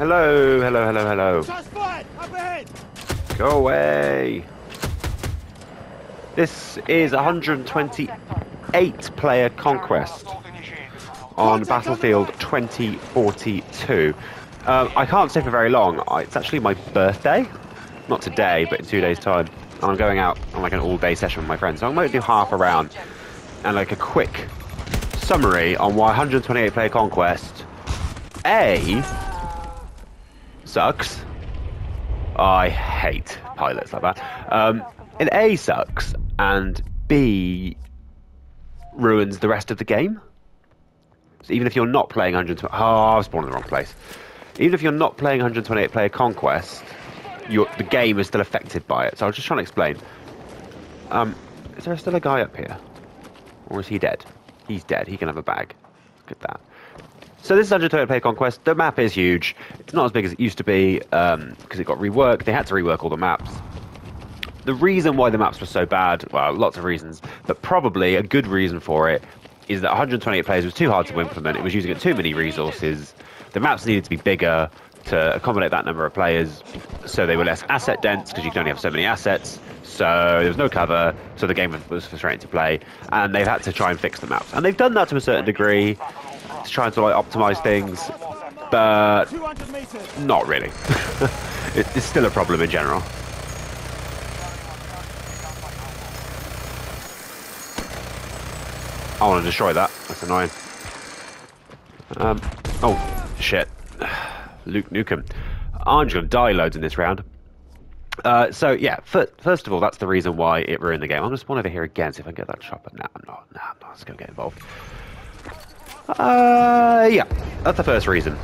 Hello, hello, hello, hello. Shots fired! Up ahead! Go away. This is 128 player Conquest on Battlefield 2042. I can't stay for very long. It's actually my birthday. Not today, but in 2 days' time. And I'm going out on like an all-day session with my friends. So I'm going to do half a round and like a quick summary on why 128 player Conquest A sucks. I hate pilots like that. And A sucks, and B ruins the rest of the game. So even if you're not playing 120, I was born in the wrong place. Even if you're not playing 128 player Conquest, the game is still affected by it. So I was just trying to explain. Is there still a guy up here, or is he dead? He's dead. He can have a bag. Look at that. So this is 128 player Conquest. The map is huge. It's not as big as it used to be because it got reworked. They had to rework all the maps. The reason why the maps were so bad, well, lots of reasons, but probably a good reason for it is that 128 players was too hard to implement. It was using too many resources. The maps needed to be bigger to accommodate that number of players, so they were less asset dense because you can only have so many assets. So there was no cover, so the game was frustrating to play, and they've had to try and fix the maps. And they've done that to a certain degree, to try to like optimize things, but not really. It's still a problem in general. I want to destroy that. That's annoying. Oh, shit. Luke Nukem. I'm just going to die loads in this round. So, yeah, first of all, that's the reason why it ruined the game. I'm going to spawn over here again, see if I can get that chopper. Nah, I'm not. Nah, I'm not. Let's go get involved. Yeah, that's the first reason.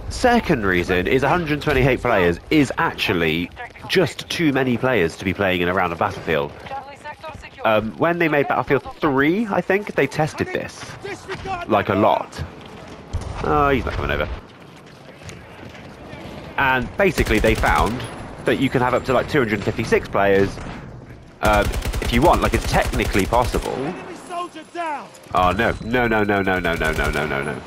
Second reason is 128 players is actually just too many players to be playing in a round of Battlefield. When they made Battlefield 3, I think, they tested this, like, a lot. Oh, he's not coming over. And basically they found that you can have up to like 256 players if you want. Like, it's technically possible. Oh, no. No, no, no, no, no, no, no, no, no, no.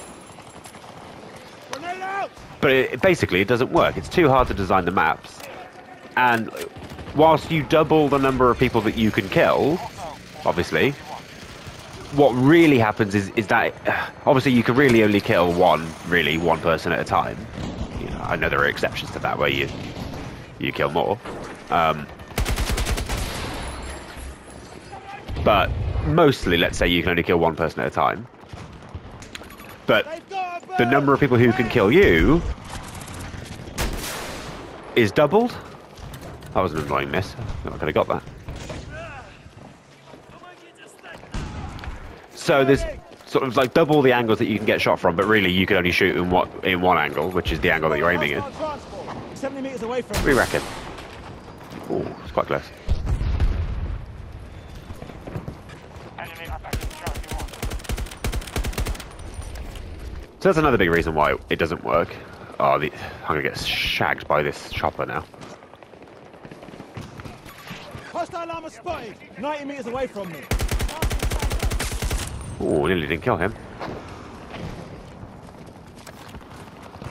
But basically it doesn't work. It's too hard to design the maps. And whilst you double the number of people that you can kill, obviously, what really happens is that obviously you can really only kill one person at a time. You know, I know there are exceptions to that where you kill more, but mostly, let's say you can only kill one person at a time. But the number of people who can kill you is doubled. That was an annoying miss. I could have got that. So there's sort of like double the angles that you can get shot from, but really you can only shoot in one angle, which is the angle that you're aiming in. 70 meters away from What do you reckon? Oh, it's quite close. So that's another big reason why it doesn't work. Oh, I'm gonna get shagged by this chopper now. Hostile armor spotted! 90 meters away from me. Oh, nearly didn't kill him.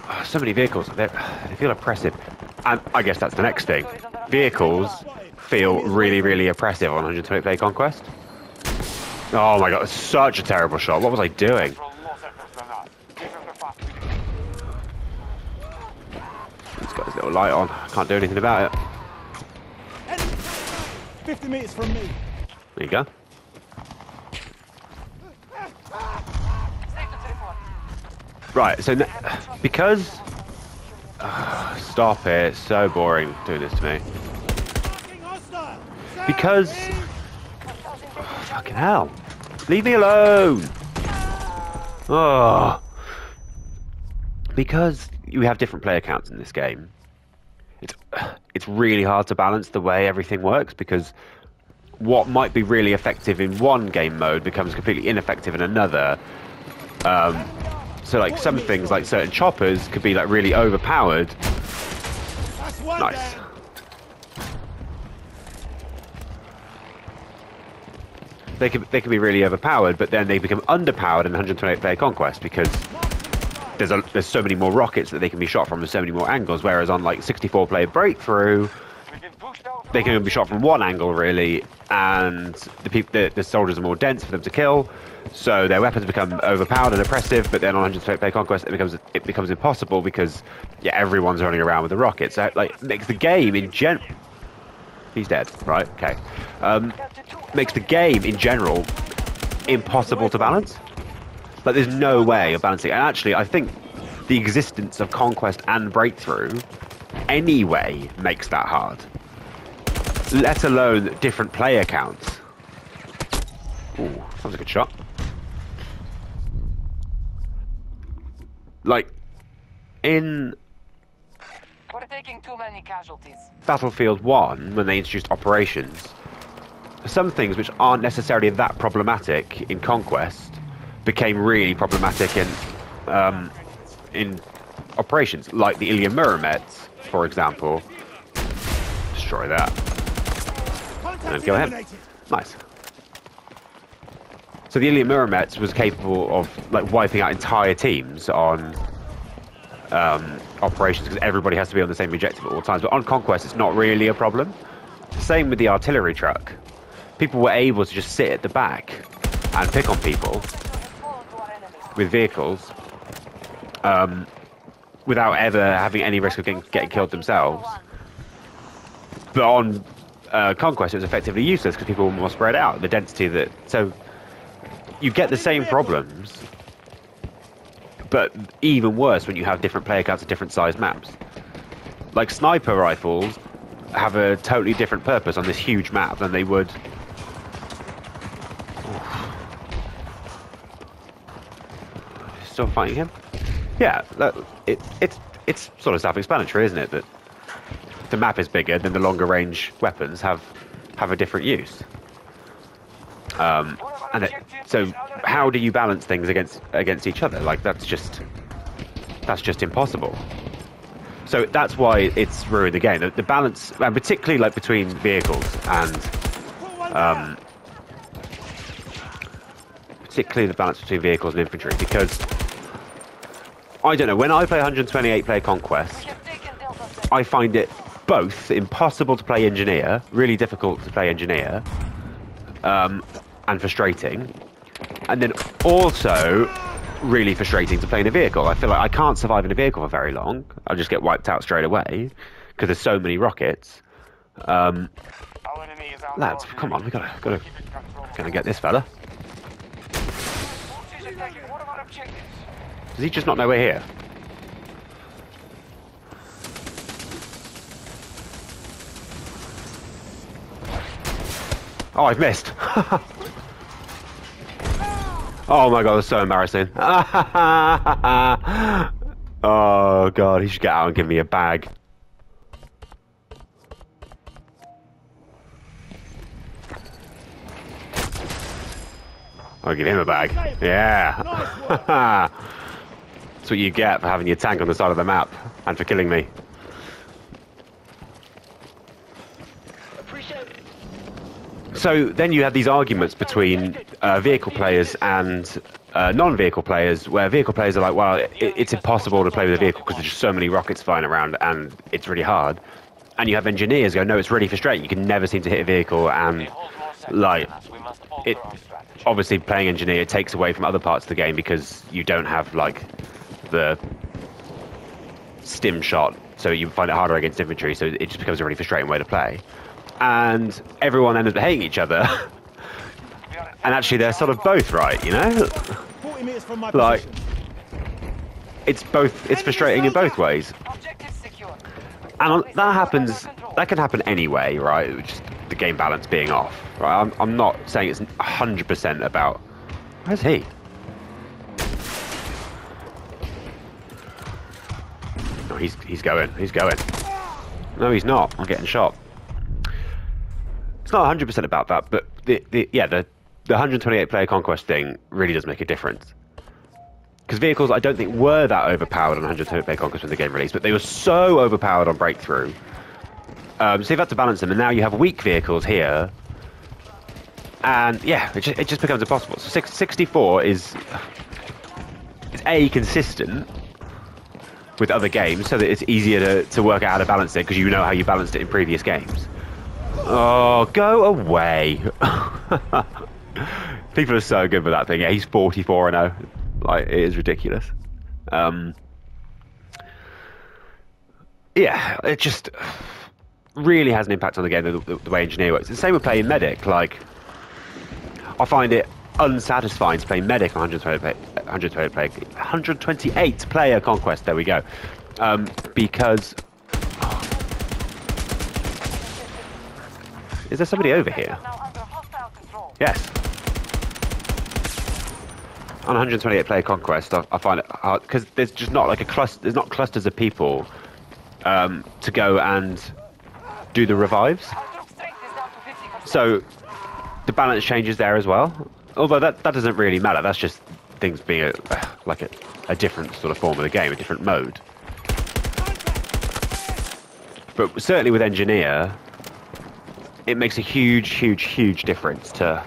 Oh, so many vehicles. They feel oppressive. And I guess that's the next thing. Vehicles feel really, really oppressive on 128 player Conquest. Oh my god, it's such a terrible shot. What was I doing? He's got his little light on. Can't do anything about it. 50 meters from me. There you go. Right, so because... stop it, it's so boring doing this to me. Because... oh, fucking hell. Leave me alone! Oh. Because you have different player counts in this game, it's really hard to balance the way everything works, because what might be really effective in one game mode becomes completely ineffective in another. So like some things, like certain choppers, could be like really overpowered. Nice. They can be really overpowered, but then they become underpowered in 128 player Conquest because there's so many more rockets that they can be shot from, and so many more angles. Whereas on like 64-player Breakthrough, they can only be shot from one angle really, and the soldiers are more dense for them to kill, so their weapons become overpowered and oppressive. But then on 100-player Conquest, it becomes impossible because everyone's running around with the rockets. So like makes the game in he's dead, right? Okay, makes the game in general impossible to balance. Like there's no way of balancing. And actually, I think the existence of Conquest and Breakthrough anyway makes that hard. Let alone different player counts. Ooh, that was a good shot. Like, in we're taking too many casualties. Battlefield 1, when they introduced operations, some things which aren't necessarily that problematic in Conquest became really problematic in operations, like the Ilya Muromets, for example. Destroy that. And go ahead. Nice. So the Ilya Muromets was capable of like wiping out entire teams on operations because everybody has to be on the same objective at all times. But on Conquest, it's not really a problem. Same with the artillery truck. People were able to just sit at the back and pick on people with vehicles without ever having any risk of getting killed themselves. But on Conquest, it was effectively useless because people were more spread out. The density so you get the same problems, but even worse when you have different player counts at different sized maps. Like sniper rifles have a totally different purpose on this huge map than they would. Still fighting him? Yeah, it's sort of self-explanatory, isn't it? That the map is bigger, then the longer range weapons have a different use. So how do you balance things against each other? Like that's just impossible. So that's why it's ruined the game. The balance, and particularly like between vehicles and particularly the balance between vehicles and infantry, because I don't know, when I play 128-player Conquest, I find it both impossible to play engineer, really difficult to play engineer, and frustrating, and then also really frustrating to play in a vehicle. I feel like I can't survive in a vehicle for very long. I'll just get wiped out straight away because there's so many rockets. Lads, come on, we gotta get this fella. Does he just not know we're here? Oh, I've missed. Oh my god, that's so embarrassing. Oh god, he should get out and give me a bag. I'll give him a bag. Yeah. That's what you get for having your tank on the side of the map and for killing me. So then you have these arguments between vehicle players and non-vehicle players, where vehicle players are like, well, it's impossible to play with a vehicle because there's just so many rockets flying around and it's really hard. And you have engineers go, no, it's really frustrating. You can never seem to hit a vehicle, and like it. Obviously, playing engineer takes away from other parts of the game because you don't have like the stim shot, so you find it harder against infantry. So it just becomes a really frustrating way to play. And everyone ends up hating each other. And actually, they're sort of both right, you know? 40 meters from my like, position. it's frustrating in both ways. And that can happen anyway, right? Just the game balance being off, right? I'm not saying it's 100% about... Where's he? No, he's going. No, he's not. I'm getting shot. It's not 100% about that, but the 128-player Conquest thing really does make a difference. Because vehicles, I don't think, were that overpowered on 128-player Conquest when the game released, but they were so overpowered on Breakthrough. So you've had to balance them, and now you have weak vehicles here. And yeah, it just becomes impossible. So 64 is A, consistent, with other games so that it's easier to work out how to balance it because you know how you balanced it in previous games. Oh, go away. People are so good with that thing. Yeah, he's 44-0. Like, it is ridiculous. Yeah, it just really has an impact on the game, the way Engineer works. It's the same with playing Medic. Like, I find it unsatisfying to play Medic on 128 player Conquest. There we go. Because is there somebody over here? Yes. On 128 player Conquest, I find it hard because there's just not like a cluster. There's not clusters of people to go and do the revives. So the balance changes there as well. Although that doesn't really matter. That's just things being like a different sort of form of the game, a different mode. But certainly with Engineer, it makes a huge difference to.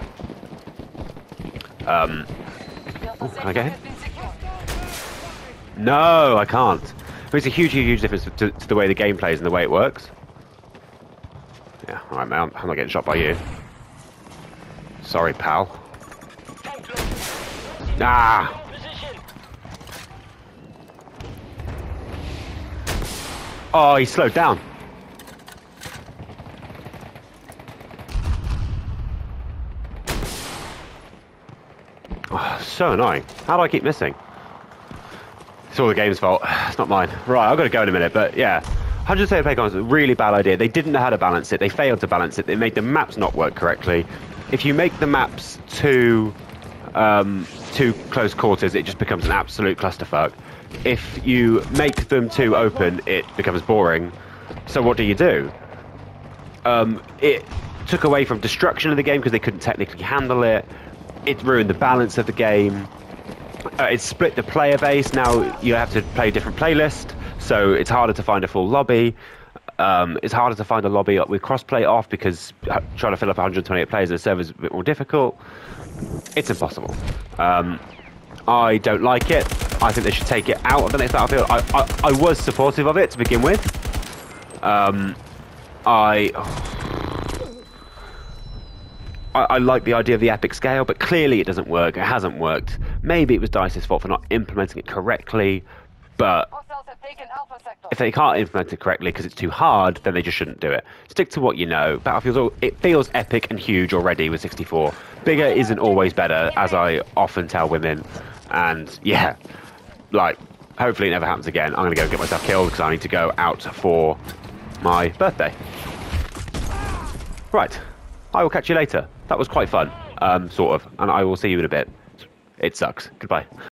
Can I get him? No, I can't. It makes a huge difference to the way the game plays and the way it works. Yeah, all right, man. I'm not getting shot by you. Sorry, pal. Ah! Oh, he slowed down. Oh, so annoying. How do I keep missing? It's all the game's fault. It's not mine. Right, I've got to go in a minute, but yeah. 100 play cons was a really bad idea. They didn't know how to balance it. They failed to balance it. They made the maps not work correctly. If you make the maps too close quarters, it just becomes an absolute clusterfuck. If you make them too open, it becomes boring. So what do? It took away from destruction of the game because they couldn't technically handle it. It ruined the balance of the game. It split the player base. Now you have to play a different playlist, so it's harder to find a full lobby. It's harder to find a lobby with crossplay off because trying to fill up 128 players in a server is a bit more difficult. It's impossible. I don't like it. I think they should take it out of the next Battlefield. I was supportive of it to begin with. I like the idea of the epic scale, but clearly it doesn't work. It hasn't worked. Maybe it was DICE's fault for not implementing it correctly, but if they can't implement it correctly because it's too hard, then they just shouldn't do it. Stick to what you know. Battlefield, it feels epic and huge already with 64. Bigger isn't always better, as I often tell women. And yeah, like, hopefully it never happens again. I'm going to go get myself killed because I need to go out for my birthday. Right. I will catch you later. That was quite fun, sort of, and I will see you in a bit. It sucks. Goodbye.